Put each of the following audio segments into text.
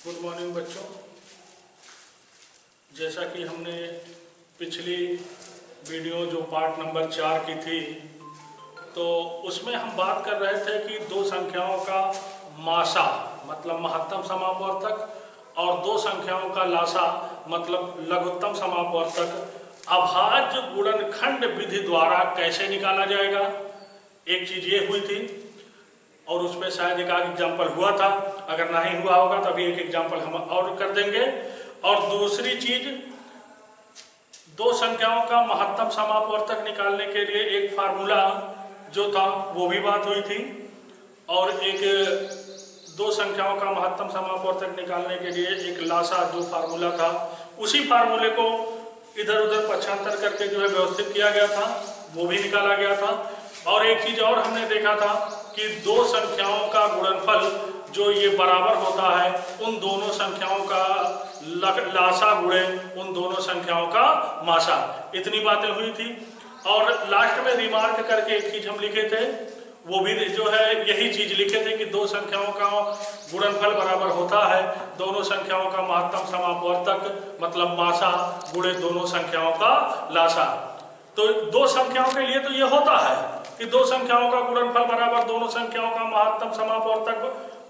Good morning बच्चों। जैसा कि हमने पिछली वीडियो जो पार्ट नंबर 4 की थी, तो उसमें हम बात कर रहे थे कि दो संख्याओं का मासा मतलब महत्तम समापवर्तक और दो संख्याओं का लासा मतलब लघुत्तम समापवर्तक अभाज्य गुणनखंड विधि द्वारा कैसे निकाला जाएगा। एक चीज ये हुई थी और उसमें शायद एक आध एग्जाम्पल हुआ था, अगर नहीं हुआ होगा तो अभी एक एग्जाम्पल हम और कर देंगे। और दूसरी चीज, दो संख्याओं का महत्तम समापवर्तक निकालने के लिए एक फार्मूला जो था वो भी बात हुई थी, और एक दो संख्याओं का महत्तम समापवर्तक निकालने के लिए एक लासा जो फार्मूला था, उसी फार्मूले को इधर उधर पक्षांतर करके जो है व्यवस्थित किया गया था, वो भी निकाला गया था। और एक चीज और हमने देखा था कि दो संख्याओं का गुणनफल जो ये बराबर होता है उन दोनों संख्याओं का लासा गुणे उन दोनों संख्याओं का मासा। इतनी बातें हुई थी। और लास्ट में रिमार्क करके एक चीज हम लिखे थे, वो भी जो है यही चीज लिखे थे कि दो संख्याओं का गुणनफल बराबर होता है दोनों संख्याओं का महत्तम समापवर्तक मतलब मासा गुणे दोनों संख्याओं का लासा। तो दो संख्याओं के लिए तो ये होता है कि दो संख्याओं का गुणनफल बराबर दोनों संख्याओं का महत्तम समापवर्तक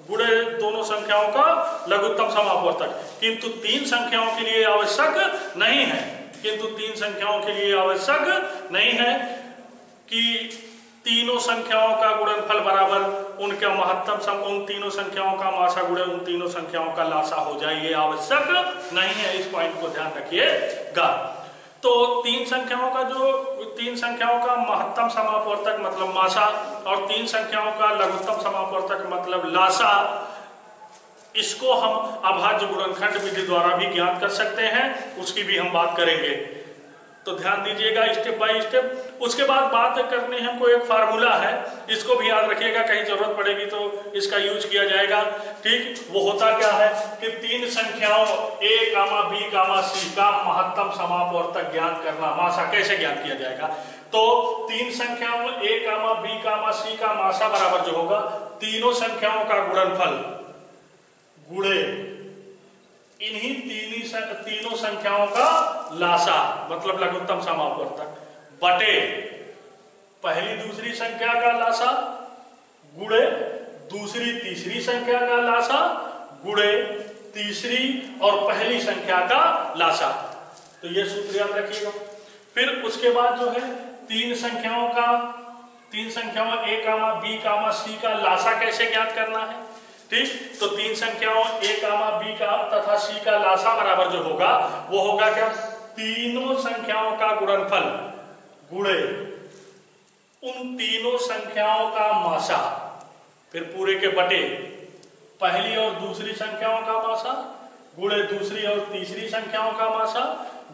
गुणे दोनों संख्याओं का लघुत्तम समापवर्तक, किंतु तीन संख्याओं के लिए आवश्यक नहीं है। किंतु तीन संख्याओं के लिए आवश्यक नहीं है कि तीनों संख्याओं का गुणनफल बराबर उनका महत्तम उन तीनों संख्याओं का मासा गुणे उन तीनों संख्याओं का लासा हो जाए, ये आवश्यक नहीं है। इस पॉइंट को ध्यान रखिएगा। तो तीन संख्याओं का महत्तम समापवर्तक मतलब मासा और तीन संख्याओं का लघुत्तम समापवर्तक मतलब लासा, इसको हम अभाज्य गुणनखंड विधि द्वारा भी ज्ञात कर सकते हैं, उसकी भी हम बात करेंगे। तो ध्यान दीजिएगा स्टेप बाय स्टेप। उसके बाद बात करनी है हमको, एक फार्मूला है, इसको भी याद रखिएगा, कहीं जरूरत पड़ेगी तो इसका यूज किया जाएगा। ठीक, वो होता क्या है कि तीन संख्याओं a, b, c का महत्तम समापवर्तक ज्ञात करना, मासा कैसे ज्ञात किया जाएगा। तो तीन संख्याओं a, b, c का मासा बराबर जो होगा तीनों संख्याओं का गुणनफल गुणे इन्हीं तीनों संख्याओं का लासा मतलब लघुत्तम समापवर्तक बटे पहली दूसरी संख्या का लासा गुणे दूसरी तीसरी संख्या का लासा गुणे तीसरी और पहली संख्या का लासा। तो ये सूत्र याद रखिएगा। फिर उसके बाद जो है तीन संख्याओं a, b, c का लासा कैसे ज्ञात करना है। ठीक, तो तीन संख्याओं a, b का तथा c का लासा बराबर जो होगा वो होगा क्या, तीनों संख्याओं का गुणनफल गुणे उन तीनों संख्याओं का मासा, फिर पूरे के बटे पहली और दूसरी संख्याओं का मासा गुणे दूसरी और तीसरी संख्याओं का मासा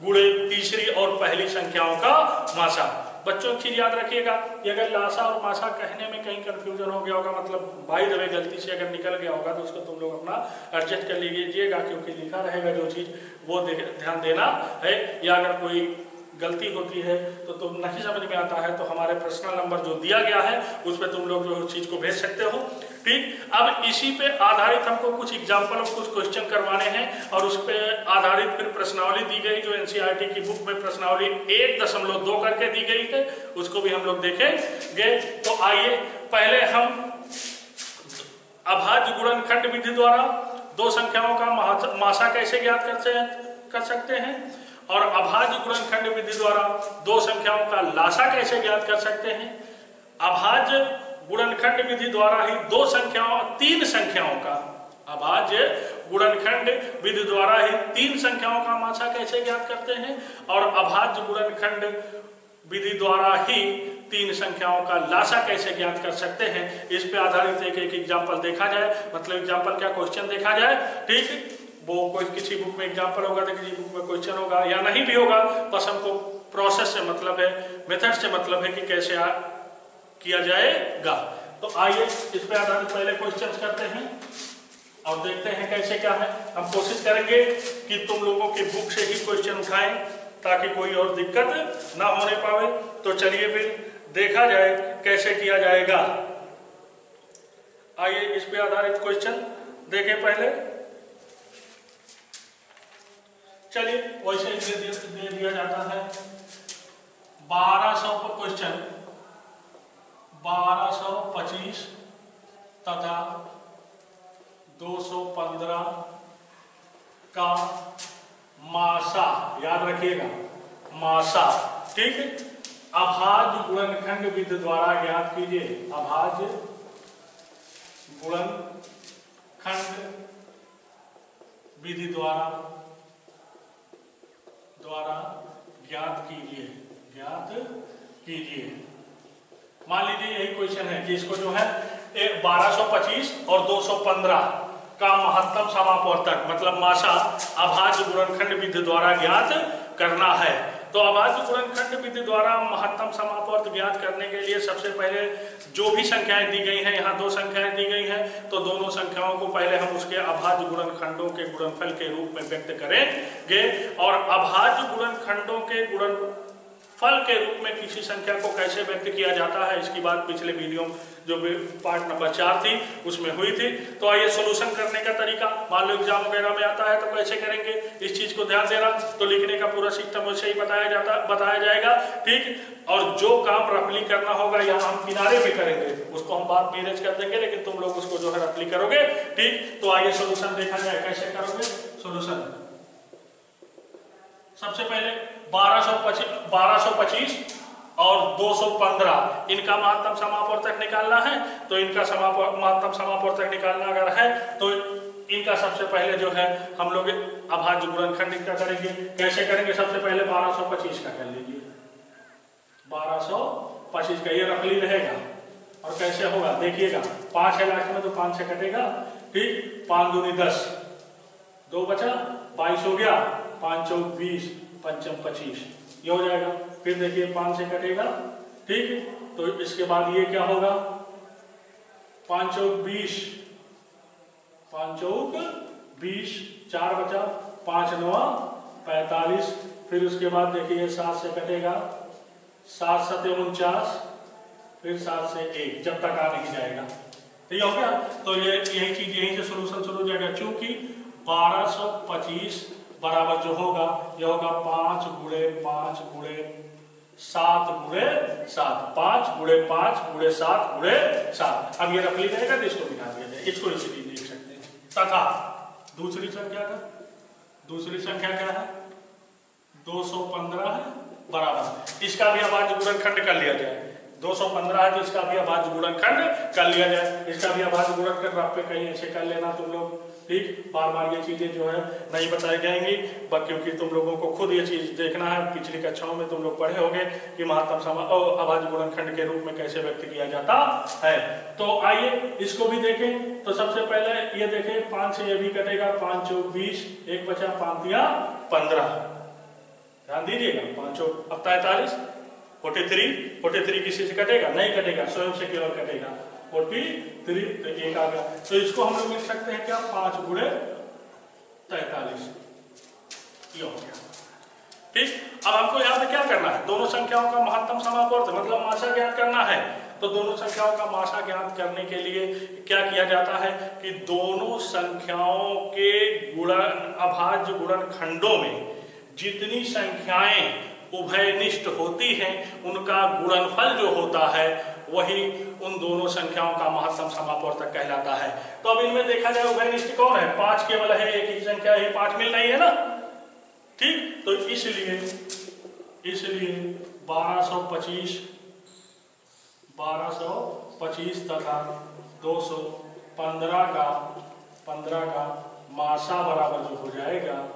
गुणे तीसरी और पहली संख्याओं का मासा। बच्चों की चीज याद रखिएगा कि अगर लासा और मासा कहने में कहीं कंफ्यूजन हो गया होगा, मतलब बाय द वे गलती से अगर निकल गया होगा, तो उसको तुम लोग अपना एडजस्ट कर लीजिएगा, क्योंकि लिखा रहेगा जो चीज वो ध्यान देना है। या अगर कोई गलती होती है तो तुम नहीं समझ में आता है तो हमारे पर्सनल नंबर जो दिया गया है उस पर तुम लोग जो उस चीज को भेज सकते हो। ठीक, अब इसी पे आधारित हमको कुछ एग्जाम्पल और कुछ क्वेश्चन करवाने हैं, और उस पर आधारित फिर प्रश्नावली दी गई जो एनसीईआरटी की बुक में प्रश्नावली 1.2 करके दी गई है, उसको भी हम लोग देखेंगे। तो आइए पहले हम अभाज्य गुणनखंड विधि द्वारा दो संख्याओं का मासा कैसे ज्ञात कर सकते हैं, और अभाज्य गुणनखंड विधि द्वारा दो संख्याओं का लासा कैसे ज्ञात कर सकते हैं। अभाज्य गुणनखंड विधि द्वारा ही तीन संख्याओं का अभाज्य गुणनखंड विधि द्वारा ही तीन संख्याओं का मासा कैसे ज्ञात करते हैं, और अभाज्य गुणनखंड विधि द्वारा ही तीन संख्याओं का लासा कैसे ज्ञात कर सकते हैं। इस पे आधारित एक एग्जाम्पल देखा जाए, मतलब एग्जाम्पल क्या, क्वेश्चन देखा जाए। ठीक, वो कोई किसी बुक में एग्जाम्पल होगा तो किसी बुक में क्वेश्चन होगा या नहीं भी होगा, बस हमको प्रोसेस से मतलब है, मेथड से मतलब है कि कैसे किया जाएगा। तो आइए इस पे आधारित पहले क्वेश्चंस करते हैं और देखते हैं कैसे क्या है। हम कोशिश करेंगे कि तुम लोगों की बुक से ही क्वेश्चन उठाएं ताकि कोई और दिक्कत ना होने पावे। तो चलिए फिर देखा जाए कैसे किया जाएगा। आइए इस पे आधारित क्वेश्चन देखें पहले। चलिए वैसे दे दिया जाता है 1200 पर क्वेश्चन 1225 तथा 215 का मासा, याद रखिएगा मासा, ठीक है। अभाज्य गुणनखंड विधि द्वारा ज्ञात कीजिए, अभाज्य गुणनखंड विधि द्वारा ज्ञात कीजिए। मान लीजिए यही क्वेश्चन है कि इसको जो है 1225 और 215 का महत्तम समापवर्तक मतलब मासा अभाज्य गुणनखंड विधि द्वारा ज्ञात करना है। तो अभाज्य गुणनखंड विधि द्वारा महत्तम समापवर्त ज्ञात करने के लिए सबसे पहले जो भी संख्याएं दी गई हैं, यहाँ 2 संख्याएं दी गई हैं, तो दोनों संख्याओं को पहले हम उसके अभाज्य गुणनखंडों के गुणनफल के रूप में व्यक्त करेंगे। और अभाज्य गुणनखंडों के गुणनफल के रूप में किसी संख्या को कैसे व्यक्त किया जाता है, इसकी बात पिछले वीडियो जो पार्ट नंबर 4 थी उसमें हुई थी। तो आइए सोल्यूशन करने का तरीका, मान लो एग्जाम वगैरह में आता है तो कैसे करेंगे, इस चीज को ध्यान देना। तो लिखने का पूरा सिस्टम वैसे ही बताया जाएगा, ठीक। और जो काम रफली करना होगा यहाँ हम किनारे भी करेंगे, उसको हम बाद में इरेज कर देंगे, लेकिन तुम लोग उसको जो है रफली करोगे, ठीक। तो आइए सोल्यूशन देखा जाए, कैसे करोगे सोल्यूशन। सबसे पहले 1225 और 215 इनका महत्तम समापवर्तक निकालना है। तो इनका महत्तम समापवर्तक निकालना अगर है तो इनका सबसे पहले जो है हम लोग अभाज्य गुणनखंड का करेंगे। कैसे करेंगे, सबसे पहले 1225 का कर लीजिए, 1225 का ये रफली रहेगा। और कैसे होगा देखिएगा, 5 है लास्ट में तो 5 से कटेगा, ठीक। 5 दूनी 10, 2 बचा 22 हो गया, 5 चौक 20, 5 25 ये हो जाएगा। फिर देखिए 5 से कटेगा, ठीक। तो इसके बाद ये क्या होगा, 5 चौक 20, 5 चौक 20, 4 बचा, 5 9 45। फिर उसके बाद देखिए 7 से कटेगा, 7 7 49, फिर 7 से 1, जब तक आ नहीं जाएगा। तो ये हो गया। तो ये यही चीज यहीं से सोल्यूशन शुरू हो जाएगा, चूंकि 1225 बराबर जो होगा ये होगा 5 गुणे 5 गुणे 7 गुणे 7, 5 गुणे 5 गुणे 7 गुणे 7। अब ये रफली रहेगा तो इसको मिटा दिया जाए, इसको इसीलिए लिख सकते हैं। तथा दूसरी संख्या क्या है 215 है बराबर, इसका भी अभाज्य गुणनखंड कर लिया जाए। 215 है तो इसका भी अभाज्य गुणनखंड कर लिया जाए। इसका भी अभाज्य गुणनखंड आप पे कहीं ऐसे कर लेना तुम लोग, ठीक। बार बार ये चीजें जो है नहीं बताई जाएंगी, क्योंकि तुम लोगों को खुद ये चीज देखना है। पिछली कक्षाओं में तुम लोग पढ़े होंगे कि महत्तम अभाज्य गुणनखंड के रूप में कैसे व्यक्त किया जाता है। तो आइए इसको भी देखें। तो सबसे पहले ये देखें, 5 से ये भी कटेगा, 5 चौक 20, 1 बचा, 5 दिया 15, ध्यान दीजिएगा। 5 चौक अब 43, 43 किसी से कटेगा नहीं कटेगा, स्वयं से केवल कटेगा 43, तो 1 आ गया। तो इसको हम लोग लिख सकते हैं क्या, 5 गुणे 43, ये हो गया, ठीक। अब हमको यहाँ पे क्या करना है, दोनों संख्याओं का महत्तम समापवर्त मतलब मासा ज्ञात करना है। तो दोनों संख्याओं का मासा ज्ञात करने के लिए क्या किया जाता है कि दोनों संख्याओं के अभाज्य गुणनखंडों में जितनी संख्याएं उभयनिष्ठ होती हैं उनका गुणनफल जो होता है वही उन दोनों संख्याओं का महत्तम समापवर्तक कहलाता है। तो अब इनमें देखा जाए उभयनिष्ठ कौन है, 5 केवल है, एक ही संख्या है, 5 मिल रही है ना, ठीक। तो इसलिए 1225 तथा 215 का मासा बराबर जो हो जाएगा,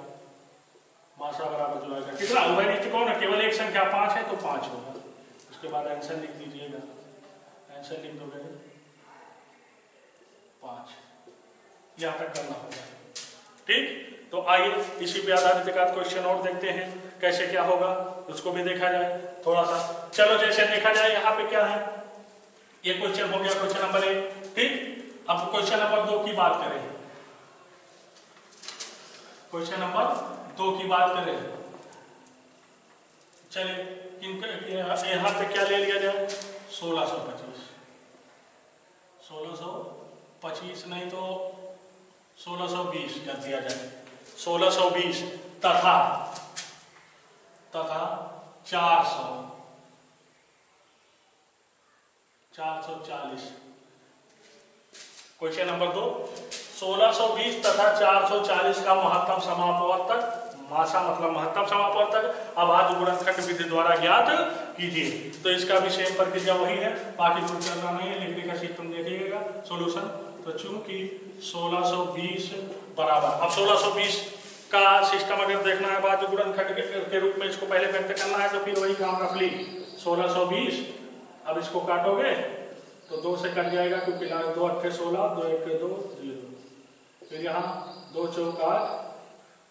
कितना उभयनिष्ठ कौन है, केवल एक संख्या 5 है तो 5 होगा। उसके बाद आंसर लिख दीजिएगा, आंसर लिख दोगे 5, यहां तक करना होगा, ठीक। तो आइए इसी पे आधारित एक आध क्वेश्चन और देखते हैं कैसे क्या होगा, उसको भी देखा जाए थोड़ा सा। चलो जैसे देखा जाए यहाँ पे क्या है, ये क्वेश्चन हो गया क्वेश्चन नंबर 1, ठीक। अब क्वेश्चन नंबर 2 की बात करें, क्वेश्चन नंबर 2 की बात करें। चलिए यहाँ पे क्या ले लिया जाए, 1625 नहीं तो 1620 कर दिया जाए। 1620 तथा तथा 440। क्वेश्चन नंबर 2, 1620 तथा 440 का महत्तम समापवर्तक मासा मतलब महत्तम समापवर्तक अभाज्य गुणनखंड विधि द्वारा ज्ञात कीजिए। तो इसका भी सेम प्रक्रिया वही है, बाकी कुछ करना नहीं है, लिखने का शीट तुम देखिएगा सोल्यूशन। तो चूंकि 1620 बराबर, अब 1620 का सिस्टम अगर देखना है अभाज्य गुणनखंड के रूप में इसको पहले व्यक्त करना है, तो फिर वही काम रख ली 1620। अब इसको काटोगे तो 2 से कट जाएगा, क्योंकि 2 8 16, 2 1 2 0, फिर यहाँ 2 4 8,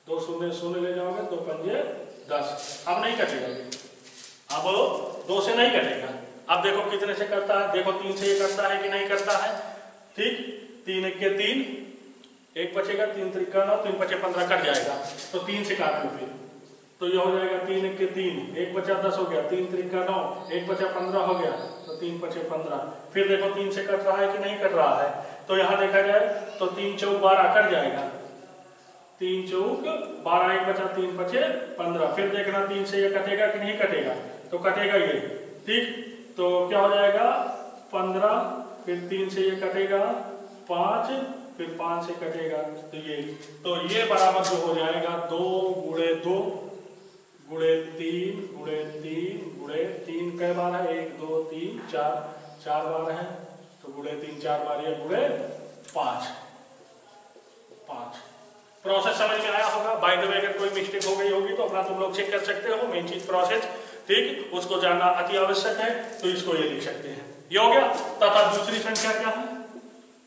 2 0 0 ले जाओगे, 2 5 10। अब नहीं कटेगा, अब 2 से नहीं कटेगा। अब देखो कितने से करता है, देखो 3 से ये करता है कि नहीं करता है, ठीक। 3 1 3, 1 बचेगा, 3 3 9, 3 5 15 कट जाएगा, तो 3 से काट लो फिर, तो ये हो जाएगा 3 1 3, 1 बचा 10 हो गया, 3 3 9, 1 बचा 15 हो गया, तो 3 5 15। फिर देखो 3 से कट रहा है कि नहीं कट रहा है, तो यहाँ देखा जाए तो 3 4 12 कट जाएगा, 3 4 12, 1 बचा, 3 5 15। फिर देखना 3 से ये कटेगा कि नहीं कटेगा, तो कटेगा ये, ठीक। तो क्या हो जाएगा 15, फिर 3 से ये कटेगा 5, फिर 5 से कटेगा, तो ये बराबर जो हो जाएगा 2 गुणे 2 गुणे 3 गुणे 3 गुणे 3 कई बार है, 1 2 3 4 4 बार है, तो गुणे 3 4 बार, ये गुणे 5। प्रोसेस समझ में आया होगा। बाय द वे अगर कोई मिस्टेक हो गई होगी तो अपना तुम लोग चेक कर सकते हो, मेन चीज प्रोसेस, ठीक, उसको जानना अति आवश्यक है। तो इसको ये लिख सकते हैं, ये हो गया। तथा दूसरी संख्या क्या है,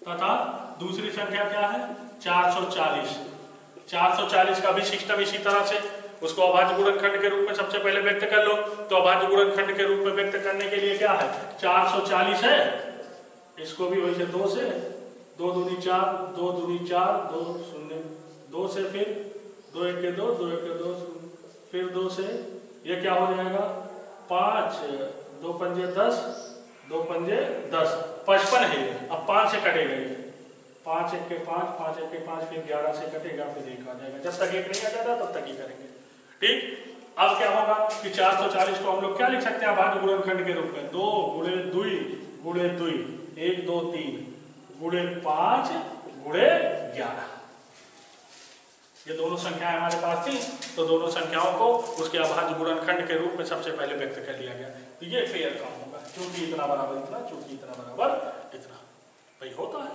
तथा दूसरी संख्या क्या है 440। 440 का भी सिस्टम इसी तरह से, उसको अभाज्य गुणनखंड के रूप में सबसे पहले व्यक्त कर लो। तो अभाज्य गुणनखंड के रूप में व्यक्त करने के लिए क्या है, 440 है, इसको भी वही से 2 से, 2 दूनी 4, 2 दूनी 4, 2 0, 2 से फिर 2 1 2, 2 1 2, फिर 2 से ये क्या हो जाएगा 5, 2 5 10, 2 5 10, 55 है ये। अब 5 से कटेगा ये, 5 1 के 5, 5 1 के 5, फिर 11 से कटेगा, फिर 1 आ जाएगा। जब तक 1 नहीं आ जाता तब तक ही करेंगे, ठीक। अब क्या होगा कि 440 को हम लोग क्या लिख सकते हैं अभाज्य गुणनखंड के रूप में, 2 गुणे 2 गुणे 2, 1 2 3 गुणे 5 गुणे 11। ये दोनों संख्याएं हमारे पास थी, तो दोनों संख्याओं को उसके अभाज्य गुणनखंड के रूप में सबसे पहले व्यक्त कर लिया गया। तो ये फेयर काम होगा, क्योंकि इतना बराबर इतना, चूंकि इतना बराबर इतना, भाई होता है।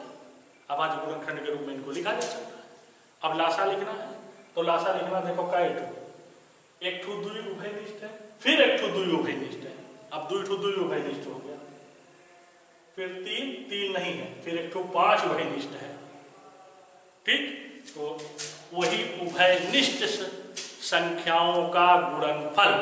अभाज्य गुणनखंड के रूप में इनको लिखा जा सकता है। अब लासा लिखना है, तो लासा लिखना देखो का एक ठू दुई उभयनिष्ठ है, फिर एक ठू दुई उभयनिष्ठ है। अब 2 ठू दुई उभयनिष्ठ हो गया, फिर 3 नहीं है, फिर एक ठू 5 उभयनिष्ठ है, ठीक। तो वही उभयनिष्ठ संख्याओं का गुणनफल,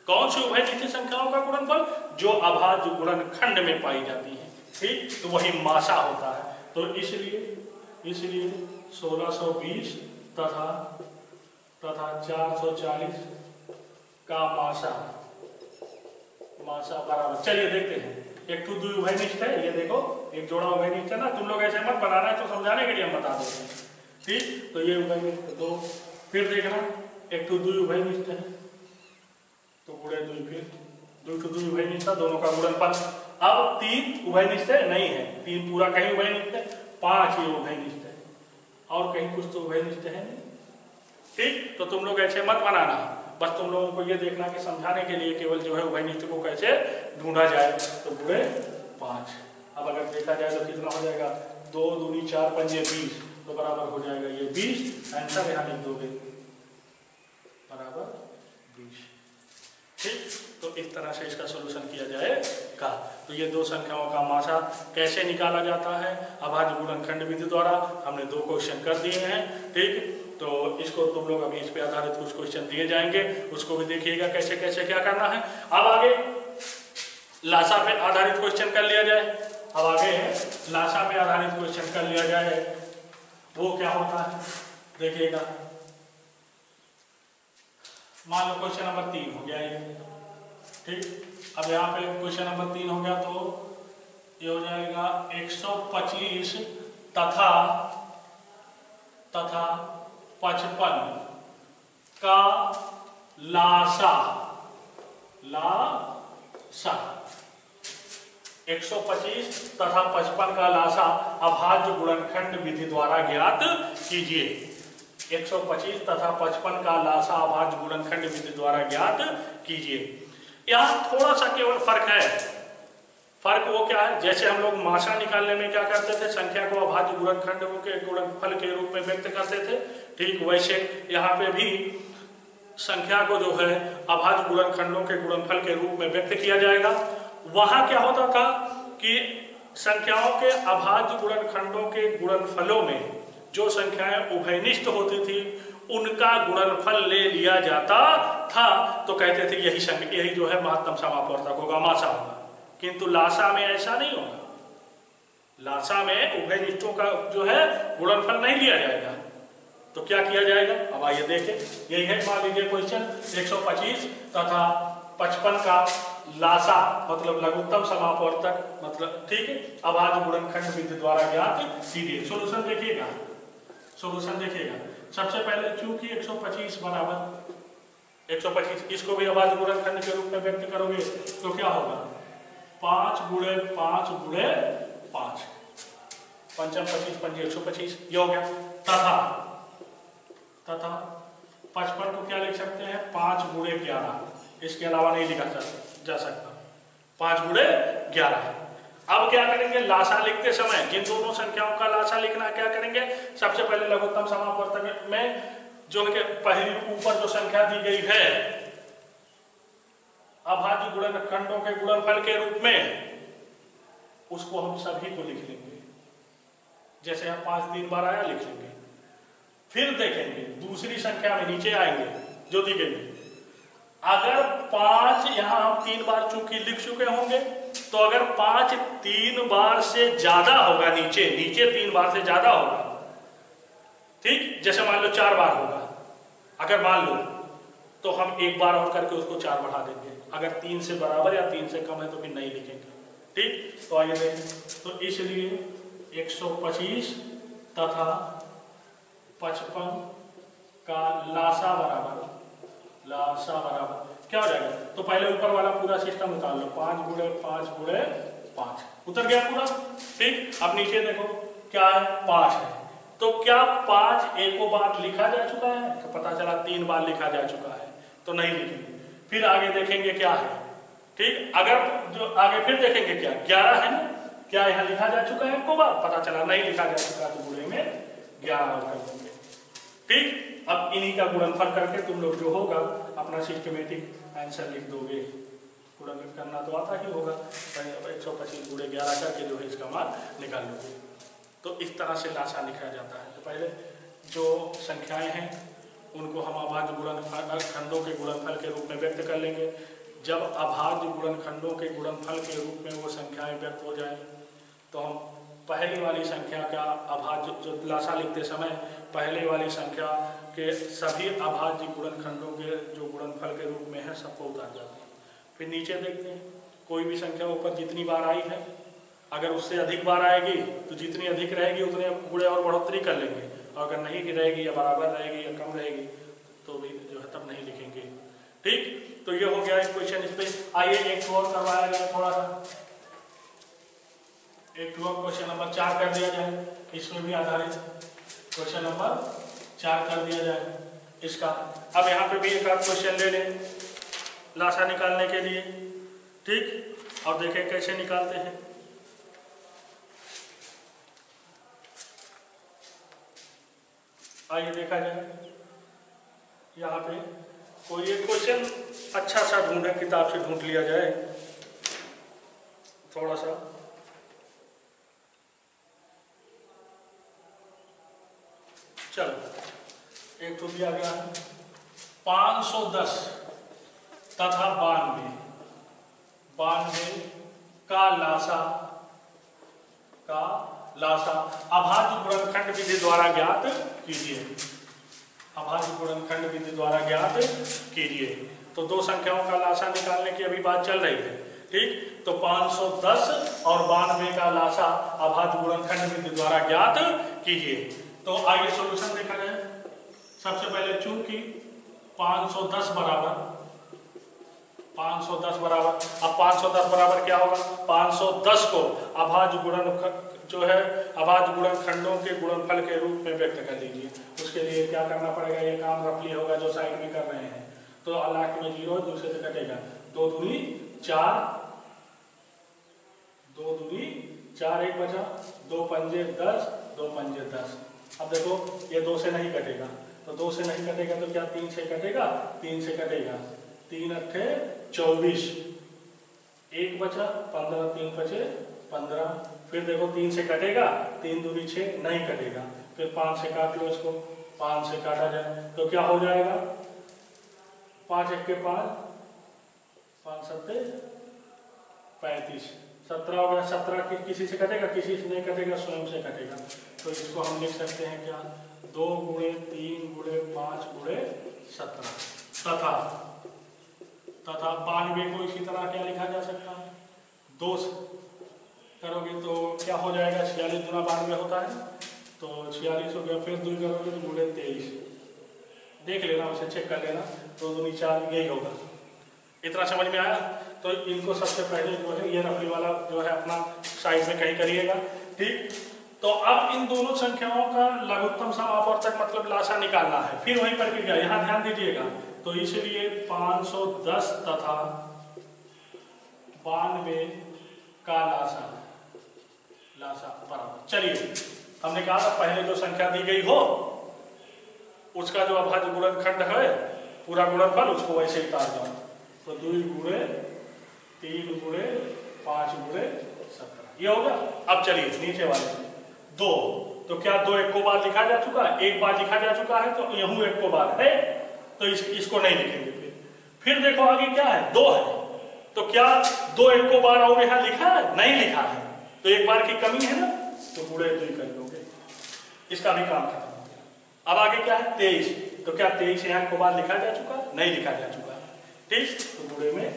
कौन सी उभयनिष्ठ संख्याओं का गुणनफल, जो अभाज्य गुणनखंड में पाई जाती है, ठीक। तो वही मासा होता है। तो इसलिए 1620 तथा 440 का मासा बराबर, चलिए देखते हैं। एक ठू दुई उभयनिष्ठ है, ये देखो एक जोड़ा उभयनिष्ठ है ना, तुम लोग ऐसे मत बनाना है, तो समझाने के लिए हम बता देते हैं, ठीक। तो ये उभयनिष्ठ 2, फिर देखना एक ठू दुई उभयनिष्ठ है, तो गुणे 2, फिर 2 ठू दुई उभयनिष्ठ, दोनों का गुणनफल। अब 3 उभयनिष्ठ है नहीं है, 3 पूरा कहीं उभयनिष्ठ है, 5 ये उभयनिष्ठ है, और कहीं कुछ तो उभयनिष्ठ है नहीं, ठीक। तो तुम लोग ऐसे मत बनाना, बस तुम लोगों को ये देखना कि समझाने के लिए केवल जो है उभयनिष्ठ को कैसे ढूंढा जाए। तो गुणे 5। अब अगर देखा जाए तो कितना हो जाएगा, 2 दूनी 4 5 20, तो बराबर हो जाएगा ये 20। आंसर यहाँ लिख दोगे बराबर 20, ठीक। तो इस तरह से इसका सॉल्यूशन किया जाएगा। तो ये दो संख्याओं का मासा कैसे निकाला जाता है अभाज्य गुणनखंड विधि द्वारा, हमने 2 क्वेश्चन कर दिए हैं, ठीक। तो इसको तुम लोग अभी इस पे आधारित कुछ क्वेश्चन दिए जाएंगे, उसको भी देखिएगा कैसे कैसे क्या करना है। अब आगे लासा पे आधारित क्वेश्चन कर लिया जाए। अब आगे लासा पे आधारित क्वेश्चन कर लिया जाए, वो क्या होता है देखिएगा। मान लो क्वेश्चन नंबर 3 हो गया ये, ठीक। अब यहाँ पे क्वेश्चन नंबर 3 हो गया, तो ये हो जाएगा 125 तथा 55 का लासा, लासा 125 तथा 55 का लासा अभाज्य गुणनखंड विधि द्वारा ज्ञात कीजिए। 125 तथा 55 का लासा अभाज्य गुणनखंड विधि द्वारा ज्ञात कीजिए। यहाँ थोड़ा सा केवल फर्क है। फर्क वो क्या है, जैसे हम लोग मासा निकालने में क्या करते थे, संख्या को अभाज्य गुणनखंडों के गुणनफल के रूप में व्यक्त करते थे, ठीक वैसे यहाँ पे भी संख्या को जो है अभाज्य गुणनखंडों के गुणनफल के रूप में व्यक्त किया जाएगा। वहां क्या होता था कि संख्याओं के अभाज्य गुणनखंडों के गुणनफलों में जो संख्याएं उभयनिष्ठ होती थी उनका गुणनफल ले लिया जाता था, तो कहते थे यही जो है महत्तम समापवर्तक होगा, मासा होगा। किंतु लासा में ऐसा नहीं होगा। लासा में उभयनिष्ठों का जो है गुणनफल नहीं लिया जाएगा। तो क्या किया जाएगा, अब आइए देखें। यही है, मान लीजिए क्वेश्चन 125 तथा 55 का लासा मतलब लघुत्तम समापवर्तक मतलब, ठीक है, अभाज्य गुणनखंड विधि द्वारा ज्ञात कीजिए। सॉल्यूशन देखिएगा, सॉल्यूशन देखिएगा। सबसे पहले चूंकि 125 बराबर 125, इसको भी अभाज्य गुणनखंड के रूप में व्यक्त करोगे तो क्या होगा, 5 गुणे 5 गुणे 5, पंचम 25 पंजी 125, ये हो गया। तथा 55 को क्या लिख सकते हैं, 5 गुणे 11, इसके अलावा नहीं लिखा जा सकता, 5 गुणे 11। अब क्या करेंगे, लासा लिखते समय जिन दोनों संख्याओं का लासा लिखना, क्या करेंगे, सबसे पहले लघुत्तम समापवर्तक में जो है पहली ऊपर जो संख्या दी गई है अभाज्य गुणनखंडों के गुणनफल के रूप में, उसको हम सभी को लिख लेंगे। जैसे हम 5 3 बार आया लिख लेंगे। फिर देखेंगे दूसरी संख्या में नीचे आएंगे जो दी गई, अगर 5 यहां हम 3 बार चूंकि लिख चुके होंगे, तो अगर 5 3 बार से ज्यादा होगा, नीचे 3 बार से ज्यादा होगा, ठीक, जैसे मान लो 4 बार होगा, अगर मान लो, तो हम 1 बार और करके उसको 4 बढ़ा देंगे। अगर 3 से बराबर या 3 से कम है तो फिर नहीं लिखेंगे, ठीक। तो आइए देखें, तो इसलिए 125 तथा 55 का लासा बराबर क्या हो जाएगा, तो पहले ऊपर वाला पूरा सिस्टम निकाल लो, 5 गुणे 5 गुणे 5 उतर गया पूरा, ठीक। अब नीचे देखो क्या है, 5 है, तो क्या 5 एक बार लिखा जा चुका है, तो पता चला 3 बार लिखा जा चुका है, तो नहीं लिखेंगे। फिर आगे देखेंगे क्या है, ठीक, अगर जो आगे फिर देखेंगे क्या 11 है ना, क्या यहाँ लिखा जा चुका है एक बार, पता चला नहीं लिखा जा चुका, तो गुणे में 11 कर देंगे, ठीक। अब इन्हीं का गुणनफल करके तुम लोग जो होगा अपना सिस्टमेटिक आंसर लिख दोगे। गुणन करना तो आता ही होगा, 125 गुणे 11 करके जो है इसका मान निकाल लोगे। तो इस तरह से लासा लिखा जाता है। तो पहले जो संख्याएं हैं उनको हम अभाज्य गुणनखंडों के गुणनफल के रूप में व्यक्त कर लेंगे। जब अभाज्य गुणनखंडों के गुणनफल के रूप में वो संख्याएं व्यक्त हो जाए, तो हम पहली वाली संख्या का अभाज्य जो लासा लिखते समय पहले वाली संख्या के सभी अभाज्य गुणनखंडों के जो गुणनफल के रूप में है सबको उतार जाते हैं। फिर नीचे देखते हैं कोई भी संख्या ऊपर जितनी बार आई है, अगर उससे अधिक बार आएगी तो जितनी अधिक रहेगी उतने गुणे और बढ़ोतरी कर लेंगे, और अगर नहीं रहेगी या बराबर रहेगी या कम रहेगी तो भी जो है तब नहीं लिखेंगे, ठीक। तो ये हो गया एक क्वेश्चन। इस पे आइए एक और करवाया जाए, थोड़ा सा एक और क्वेश्चन नंबर 4 कर दिया जाए, इसमें भी आधारित क्वेश्चन नंबर 4 कर दिया जाए इसका। अब यहाँ पे भी एक आध क्वेश्चन ले लें लासा निकालने के लिए, ठीक, और देखें कैसे निकालते हैं। आइए देखा जाए, यहाँ पे कोई एक क्वेश्चन अच्छा सा ढूंढे, किताब से ढूंढ लिया जाए थोड़ा सा। चलो एक तो दिया गया 510 तथा 92 का लासा अभाज्य गुणनखंड विधि द्वारा ज्ञात कीजिए। अभाज्य गुणनखंड विधि द्वारा ज्ञात कीजिए। तो दो संख्याओं का लासा निकालने की अभी बात चल रही है, ठीक। तो 510 और 92 का लासा अभाज्य गुणनखंड विधि द्वारा ज्ञात कीजिए। तो आइए सॉल्यूशन देखा जाए। सबसे पहले चूंकि 510 बराबर 510 बराबर, अब 510 बराबर क्या होगा, 510 को अभाज्य गुणनफल जो है अभाज्य गुणनखंडों के गुणनफल के रूप में व्यक्त कर लीजिए। उसके लिए क्या करना पड़ेगा, ये काम रफली होगा जो साइड में कर रहे हैं। तो लास्ट में 0 दूसरे से कटेगा, 2 दूनी 4, 2 दूनी 4, 1 बचा, 2 पंजे 10, 2 पंजे 10। अब देखो ये 2 से नहीं कटेगा, तो 2 से नहीं कटेगा तो क्या 3 से कटेगा, 3 से कटेगा, 3 अट्ठे 24, 1 बचा, 15, 3 बचे 15। फिर देखो 3 से कटेगा, 3 दूनी 6 नहीं कटेगा, फिर 5 से काट लो इसको, 5 से काटा जाए तो क्या हो जाएगा, 5 1 के 5, 5 7 35, 17 हो गया। 17 किसी से कटेगा, किसी से नहीं कटेगा, स्वयं से कटेगा। तो इसको हम लिख सकते हैं क्या, 2 गुणे 3 गुणे 5 गुणे 17 तथा 92 को इसी तरह क्या लिखा जा सकता है, 2 करोगे तो क्या हो जाएगा, 46 गुना 92 होता है, तो 46 हो गया। फिर 2 करोगे तो गुणे 23, देख लेना, उसे चेक कर लेना, 2 दूनी 4, यही होगा। इतना समझ में आया। तो इनको सबसे पहले जो है ये रफली वाला जो है अपना साइड में कहीं करिएगा, ठीक। तो अब इन दोनों संख्याओं का लघुत्तम समापवर्तक मतलब लासा निकालना है। फिर वही प्रक्रिया, यहाँ ध्यान दीजिएगा। तो इसलिए 510 तथा 92 का लासा बराबर, चलिए हमने कहा पहले जो संख्या दी गई हो उसका जो अभाज्य गुणनखंड है पूरा गुणनफल उसको वैसे ही उतार जाओ। तो 2 गुणे 3 गुणे 5 गुणे 17 ये होगा। अब चलिए नीचे वाले 2, तो क्या 2 एक को बार लिखा जा चुका है, एक बार लिखा जा चुका है, तो यहूं एक को बार है, तो इसको नहीं लिखेंगे। फिर देखो आगे क्या है, 2 है, तो क्या 2 एक को बार और यहाँ लिखा है, नहीं लिखा है, तो एक बार की कमी है ना, तो गुणे 2 कर लोगे, इसका भी काम खत्म हो गया। अब आगे क्या है 23, तो क्या 23 यहाँ को बार लिखा जा चुका, नहीं लिखा जा चुका, ठीक, तो गुणे में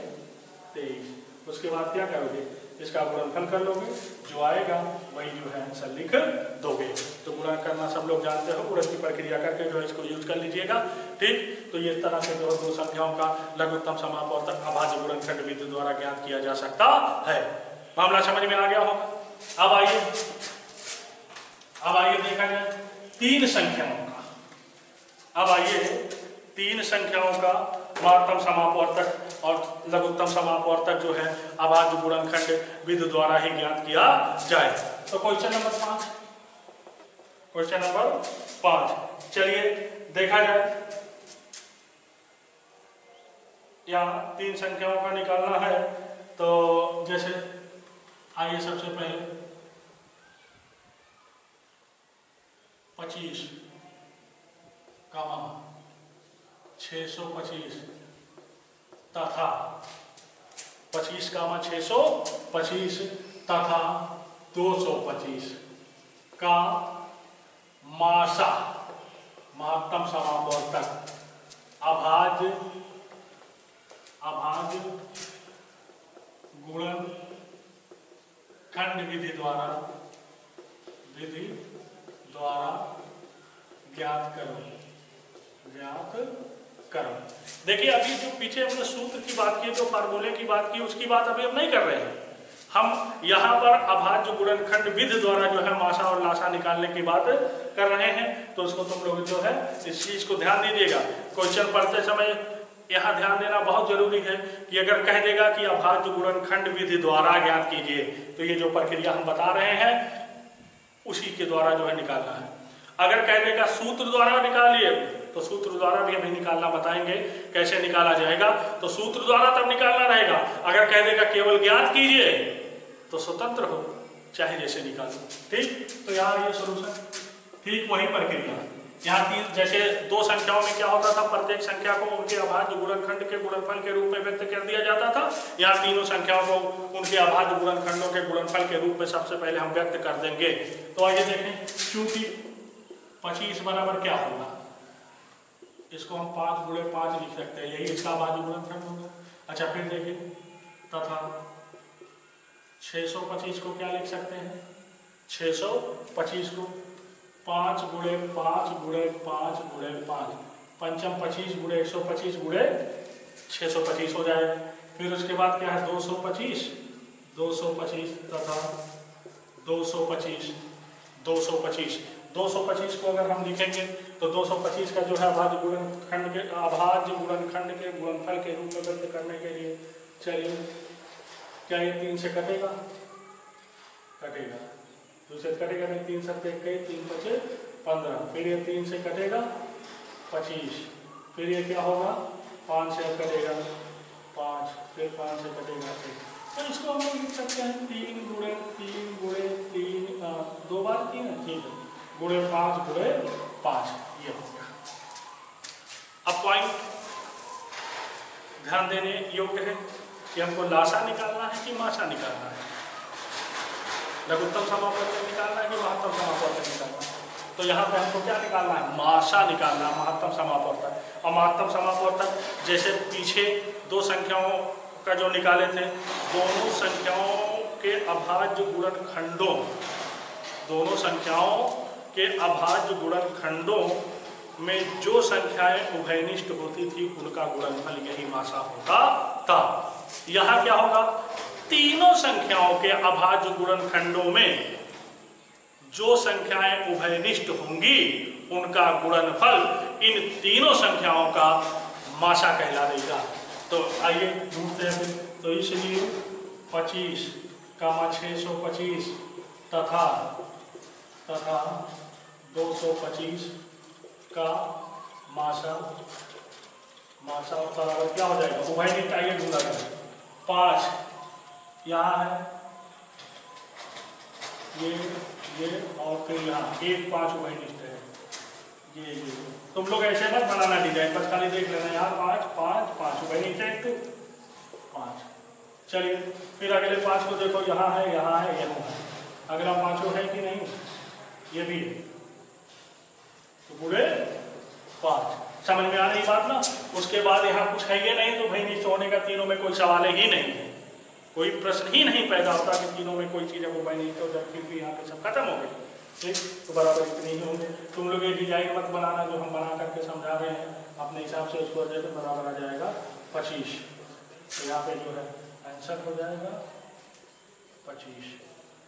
23। उसके बाद क्या करोगे, इसका गुणनफल कर लोगे, जो आएगा वही जो है आंसर लिख दोगे। तो गुणा करना सब लोग जानते हो, गुणन की प्रक्रिया करके जो है इसको यूज कर लीजिएगा, ठीक। तो ये तरह से जो है दो संख्याओं का लघुत्तम समापवर्तक अभाज्य गुणनखंड विधि द्वारा ज्ञात किया जा सकता है। मामला समझ में आ गया होगा। अब आइए देखा जाए 3 संख्याओं का, अब आइए 3 संख्याओं का महत्तम समापवर्तक और लघुत्तम समापवर्तक जो है अभाज्य गुणनखंड विधि द्वारा ही ज्ञात किया जाए। तो क्वेश्चन नंबर 5, चलिए देखा जाए। यहाँ 3 संख्याओं का निकालना है, तो जैसे आइए सबसे पहले 25 कामा 625 तथा 25 कामा 625 तथा 225 का मासा महत्तम समापवर्तक अभाज्य गुणनखंड विधि द्वारा ज्ञात करो। देखिए अभी जो पीछे हमने सूत्र की बात की, जो फार्मूले की बात की, उसकी बात अभी हम नहीं कर रहे हैं। हम यहाँ पर अभाज्य गुणनखंड विधि द्वारा जो है मासा और लासा निकालने की बात कर रहे हैं। तो उसको तुम लोग जो है इस चीज को ध्यान दीजिएगा। क्वेश्चन पढ़ते समय यहाँ ध्यान देना बहुत जरूरी है कि अगर कह देगा कि अभाज्य गुणनखंड विधि द्वारा ज्ञात कीजिए, तो ये जो प्रक्रिया हम बता रहे हैं उसी के द्वारा जो है निकालना है। अगर कह देगा सूत्र द्वारा निकालिए, तो सूत्र द्वारा भी अभी निकालना बताएंगे कैसे निकाला जाएगा। तो सूत्र द्वारा तब निकालना रहेगा। अगर कह देगा केवल ज्ञात कीजिए तो स्वतंत्र हो, चाहे जैसे निकालो, ठीक। तो यहाँ ये सोल्यूशन, ठीक वही प्रक्रिया। यहाँ 3 जैसे 2 संख्याओं में क्या होता था, प्रत्येक संख्या को उनके अभाज्य गुणनखंड के गुणनफल के रूप में व्यक्त कर दिया जाता था। यहाँ तीनों संख्याओं को उनके अभाज्य गुणनखंडों के गुणनफल के रूप में सबसे पहले हम व्यक्त कर देंगे। तो आइए देखें, चूंकि 25 बराबर क्या होगा, इसको हम 5 गुणे 5 लिख सकते हैं, यही इसका अभाज्य गुणनखंड होगा। अच्छा फिर देखिए, तथा 625 को क्या लिख सकते हैं, 625 को 5 गुणे 5 गुणे 5 गुणे 5, पंचम 25 गुणे 125 गुणे 625 हो जाएगा। फिर उसके बाद क्या है 225 तथा 225 225 को अगर हम लिखेंगे तो 225 का जो है अभाज्य गुणनखंड के गुणनफल के रूप में व्यक्त करने के लिए, चलिए क्या ये 3 से कटेगा? कटेगा, दूसरे कटेगा नहीं, 3 7 21, 3 5 15, फिर ये 3 से कटेगा 25, फिर ये क्या होगा 5 से कटेगा 5, फिर 5 से कटेगा 1। तो इसको हम लोग लिख सकते हैं 3 गुणे 3 दो बार 3 है, ठीक है, गुणे 5 गुणे 5, ये हो गया। अब पॉइंट ध्यान देने योग्य है कि हमको लासा निकालना है कि मासा निकालना है, लघुत्तम समापवर्तक निकालना है कि महत्तम समापवर्तक निकालना है। तो यहाँ पे हमको क्या निकालना है? मासा निकालना है, महत्तम समापवर्तक। और महत्तम समापवर्तक जैसे पीछे दो संख्याओं का जो निकाले थे, दोनों संख्याओं के अभाज्य गुणनखंडों में जो संख्याएं उभयनिष्ठ होती थी उनका गुणनफल यही मासा होता था। यहाँ क्या होगा? तीनों संख्याओं के अभाज्य गुणनखंडों में जो संख्याएं उभयनिष्ठ होंगी उनका गुणनफल इन तीनों संख्याओं का मासा कहला देगा। तो आइए ढूंढते हैं। तो इसलिए 25, 625 तथा 225 का मासा बराबर क्या हो जाएगा? उभयनिष्ठ आइए ढूंढा जाए। 5 यहाँ है, ये और फिर यहाँ 1 5 उभयनिष्ठ है, ये तुम लोग ऐसे मत बनाना डिजाइन, बस खाली देख लेना यहाँ 5 5 5 उभयनिष्ठ है 5। चलिए फिर अगले 5 को देखो, यहाँ है यहाँ है। अगला 5 है कि नहीं? ये भी है, तो पूरे 5। समझ में आ रही बात ना? उसके बाद यहाँ कुछ है ये नहीं, तो उभयनिष्ठ होने का तीनों में कोई सवाल ही नहीं है, कोई प्रश्न ही नहीं पैदा होता कि तीनों में कोई चीज़ उभयनिष्ठ हो, जब फिर भी यहाँ पे सब खत्म हो गई। ठीक, तो बराबर इतनी ही होंगे। तुम लोग ये डिजाइन मत बनाना जो हम बना करके समझा रहे हैं, अपने हिसाब से उसको तो बराबर आ जाएगा 25। तो यहाँ पे जो है आंसर हो जाएगा 25।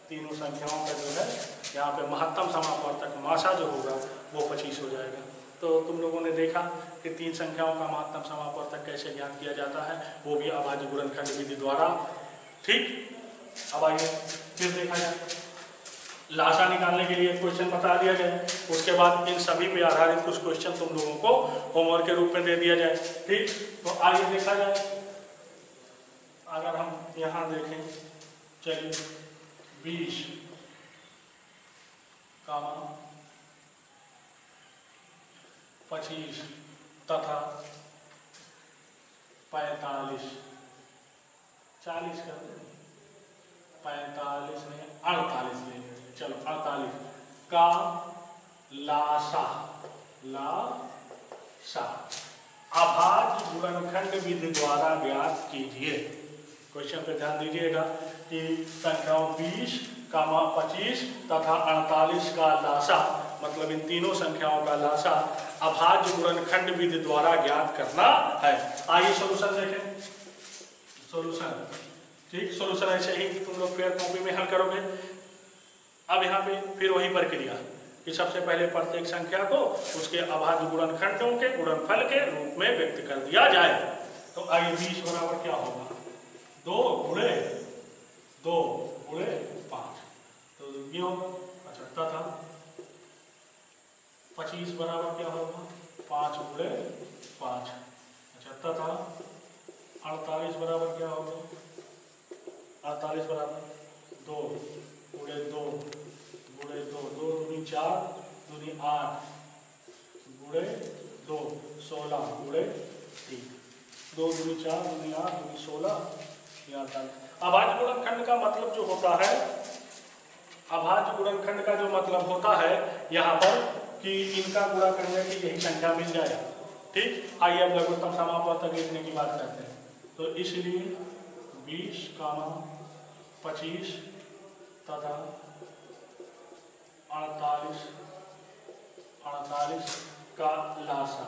तीनों संख्याओं का जो है यहाँ पे महत्तम समापवर्तक मासा जो होगा वो 25 हो जाएगा। तो तुम लोगों ने देखा कि 3 संख्याओं का महत्तम समापवर्तक कैसे ज्ञात किया जाता है, वो भी अभाज्य गुणनखंड विधि द्वारा। ठीक, अब आइए फिर देखा जाए। लासा निकालने के लिए क्वेश्चन बता दिया जाए, उसके बाद इन सभी पे आधारित कुछ क्वेश्चन तुम लोगों को होमवर्क के रूप में दे दिया जाए। ठीक, तो आइए देखा जाए। अगर हम यहाँ देखें, चलिए 20, 25 तथा 45, 40 कर दें, 45 में 48 लेंगे। चलो 48 का लासा अभाज्य गुणनखंड विधि द्वारा ज्ञात कीजिए। क्वेश्चन पे ध्यान दीजिएगा कि संख्याओं 20, 25 तथा 48 का लासा, मतलब इन तीनों संख्याओं का लासा अभाज्य गुणनखंड विधि द्वारा ज्ञात करना है। आइए सॉल्यूशन देखें। सॉल्यूशन, ठीक, सॉल्यूशन ऐसे ही तुम लोग फेयर कॉपी में हल करोगे। अब यहाँ पे फिर वही प्रक्रिया कि सबसे पहले प्रत्येक संख्या को उसके अभाज्य गुणनखंडों के गुणनफल के रूप में व्यक्त कर दिया जाए। तो आइए 20 बराबर क्या होगा? 2 गुणे 5, तो ये होगा। अच्छा, तथा 25 बराबर क्या होगा? 5 गुणे 5। अच्छा, तथा 48 बराबर क्या होगा? 48 बराबर 2 गुणे 2 गुणे 2, 2 दूनी 4 दूनी 8 गुणे 2 16 गुणे 3, 2 दूनी 4 दूनी 8 दूनी 16 48। अभाज्य गुणनखंड का मतलब जो होता है, अभाज्य गुणनखंड का जो मतलब होता है यहाँ पर कि इनका गुणा करने की यही संख्या मिल जाए। ठीक, आइए अब लघुत्तम समापवर्तक लिखने की बात करते हैं। तो इसलिए 20, 25 तथा 48 का लासा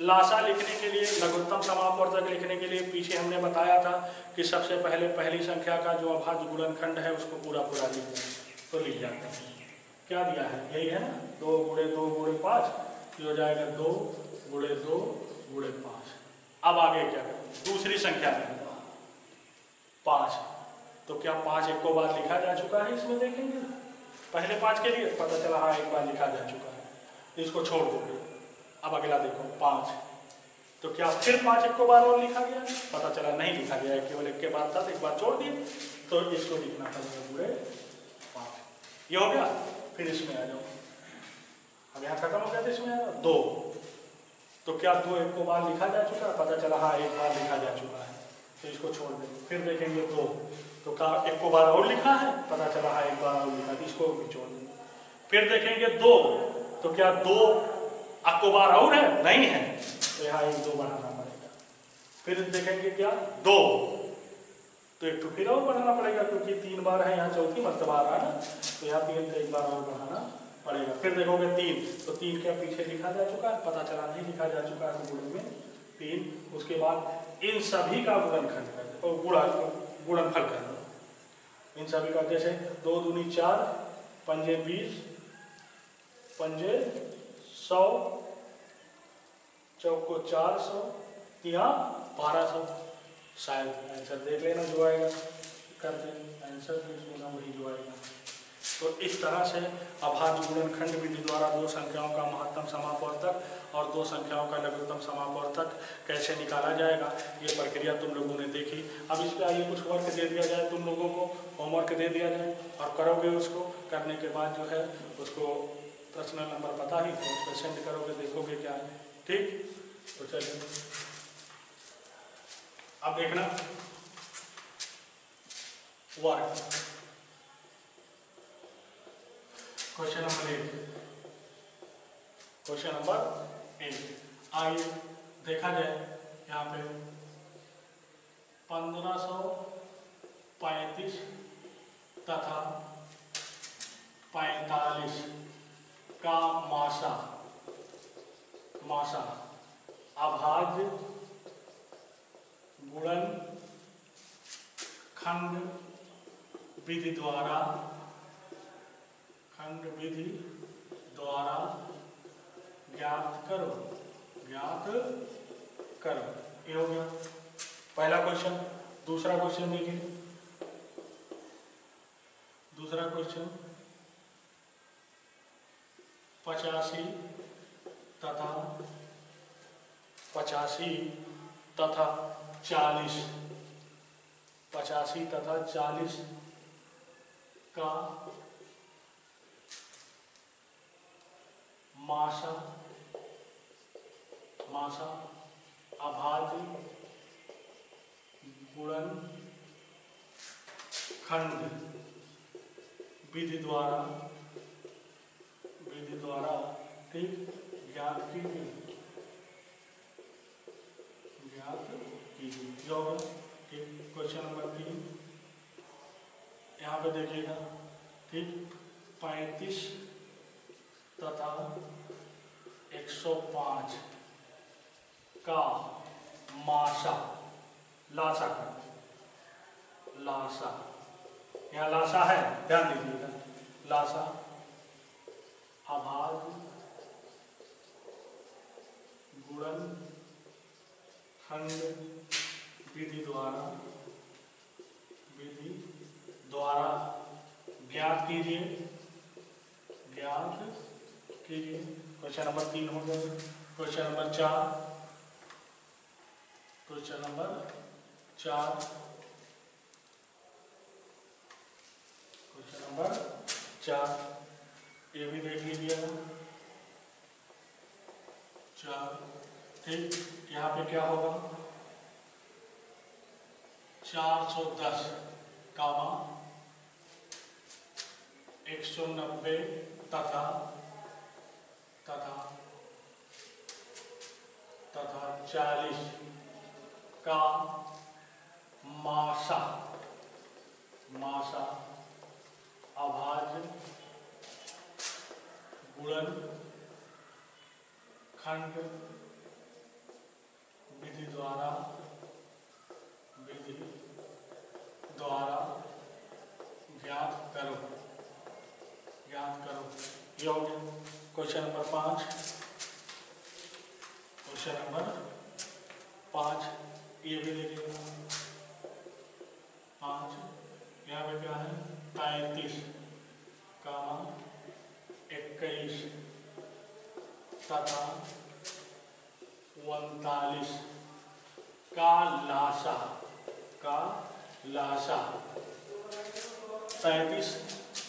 लासा लिखने के लिए, लघुत्तम समापवर्तक लिखने के लिए पीछे हमने बताया था कि सबसे पहले पहली संख्या का जो अभाज्य गुणनखंड है उसको पूरा पूरा लिख दें, तो लिख जाते हैं। क्या दिया है, यही है ना, 2 गुणे 2 गुणे 5, ये हो जाएगा 2 गुणे 2 गुणे 5। अब आगे क्या करें, दूसरी संख्या में 5, तो क्या 5 एक को बार लिखा जा चुका है, इसमें देखेंगे पहले 5 के लिए पता चला हाँ एक बार लिखा जा चुका है, इसको छोड़ दोगे। अब अगला देखो 5, तो क्या फिर 5 एक को बार और लिखा गया, पता चला नहीं लिखा गया है, केवल एक के बाद था, एक बार छोड़ दिए, तो इसको लिखना पड़ेगा पूरे 5। ये हो गया। फिर इसमें आ जाओ, अब यहाँ खत्म हो गया, तो इसमें आ जाओ 2, तो क्या 2 एक को बार लिखा जा चुका है, पता चला हाँ एक बार लिखा जा चुका है, तो इसको छोड़ देंगे। फिर देखेंगे 2, तो क्या एक को बार और लिखा है, पता चला हाँ एक बार और लिखा है, इसको भी छोड़ देंगे। फिर देखेंगे 2, तो क्या 2 आपको बार और है, नहीं है, तो यहाँ 1 2 बढ़ाना पड़ेगा। फिर देखेंगे क्या 2, तो एक तो फिर और बढ़ाना पड़ेगा, क्योंकि 3 बार है, यहाँ चौथी मर्तबा आ रहा है ना, तो यहाँ 3 से एक बार और बढ़ाना पड़ेगा। फिर देखोगे 3, तो 3 क्या पीछे लिखा जा चुका है, पता चला नहीं लिखा जा चुका है, गुणन में 3। उसके बाद इन सभी का गुणनखंड कर दो, गुणनफल कर दो इन सभी का। जैसे 2 दूनी 4, पंजे 20, पंजे 100, चौको 400, यहाँ 1200। शायद आंसर देख लेना जो आएगा, कर दें आंसर देख लेना वही जो आएगा। तो इस तरह से अभाज्य गुणनखंड विधि द्वारा 2 संख्याओं का महत्तम समापवर्तक और 2 संख्याओं का लघुत्तम समापवर्तक कैसे निकाला जाएगा, ये प्रक्रिया तुम लोगों ने देखी। अब इस पर आइए कुछ वर्क दे दिया जाए, तुम लोगों को होमवर्क दे दिया जाए और करोगे। उसको करने के बाद जो है उसको पर्सनल नंबर पता ही, तो उस पर सेंड करोगे, देखोगे क्या है। ठीक, तो चलिए अब देखना work. Question number 1, question number 1, आइए देखा जाए। यहाँ पे 1535 तथा 45 का मासा अभाज्य गुणनखंड विधि द्वारा ज्ञात करो। ये हो गया पहला क्वेश्चन। दूसरा क्वेश्चन देखिए, दूसरा क्वेश्चन 85 तथा 40 का मासा अभाज्य गुणनखंड विधि द्वारा ठीक ज्ञात कीजिए। ठीक, क्वेश्चन नंबर 3 यहाँ पे देखिएगा। ठीक, 35 तथा 105 का लासा यहाँ लासा है, ध्यान दीजिएगा। लासा अभाज्य गुणनखंड विधि द्वारा ज्ञात कीजिए। क्वेश्चन नंबर 3 हो गया। क्वेश्चन नंबर 4 ये भी देख लीजिएगा। 4, ठीक, यहाँ पे क्या होगा 410 कामा 190 तथा 40 का मासा अभाज्य गुणनखंड ये हो गया क्वेश्चन नंबर 5। क्वेश्चन नंबर 5 ये भी देखिएगा 5। यहाँ पे क्या है 33, 21 तथा 39 का लासा 37,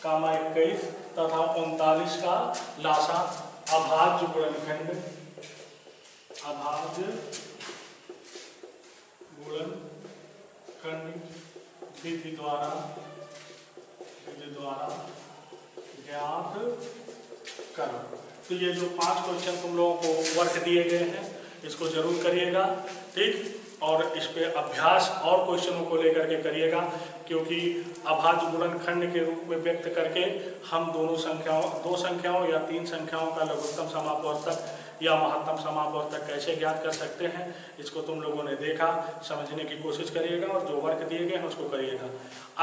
21 तथा 39 का लासा अभाज्य गुणनखंड विधि द्वारा ज्ञात करो। तो ये जो 5 क्वेश्चन तुम लोगों को वर्क दिए गए हैं इसको जरूर करिएगा, ठीक। और इस पे अभ्यास और क्वेश्चनों को लेकर के करिएगा, क्योंकि अभाज्य गुणनखंड के रूप में व्यक्त करके हम दो संख्याओं या 3 संख्याओं का लघुत्तम समापवर्तक या महत्तम समापवर्तक कैसे ज्ञात कर सकते हैं, इसको तुम लोगों ने देखा, समझने की कोशिश करिएगा और जो वर्क दिए गए हैं उसको करिएगा।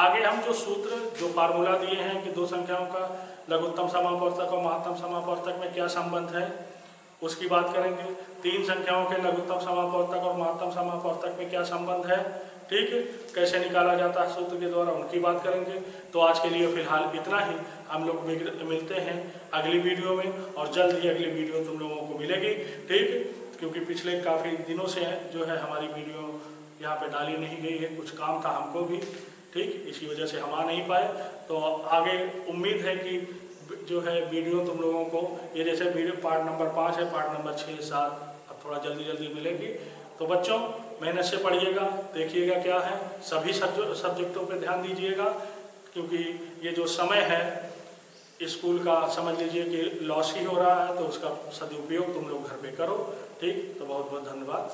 आगे हम जो सूत्र जो फार्मूला दिए हैं कि 2 संख्याओं का लघुत्तम समापवर्तक और महत्तम समापवर्तक में क्या संबंध है उसकी बात करेंगे। 3 संख्याओं के लघुत्तम समापवर्तक और महत्तम समापवर्तक में क्या संबंध है, ठीक है, कैसे निकाला जाता है सूत्र के द्वारा, उनकी बात करेंगे। तो आज के लिए फिलहाल इतना ही। हम लोग मिलते हैं अगली वीडियो में और जल्द ही अगली वीडियो तुम लोगों को मिलेगी, ठीक। क्योंकि पिछले काफ़ी दिनों से जो है हमारी वीडियो यहाँ पे डाली नहीं गई है, कुछ काम था हमको भी, ठीक, इसी वजह से हम आ नहीं पाए। तो आगे उम्मीद है कि जो है वीडियो तुम लोगों को ये जैसे वीडियो पार्ट नंबर 5 है, पार्ट नंबर 6, 7 अब थोड़ा जल्दी मिलेगी। तो बच्चों मेहनत से पढ़िएगा, देखिएगा क्या है, सभी सब्जेक्टों पे ध्यान दीजिएगा, क्योंकि ये जो समय है स्कूल का समझ लीजिए कि लॉस ही हो रहा है, तो उसका सदुपयोग तुम लोग घर पे करो, ठीक। तो बहुत बहुत धन्यवाद।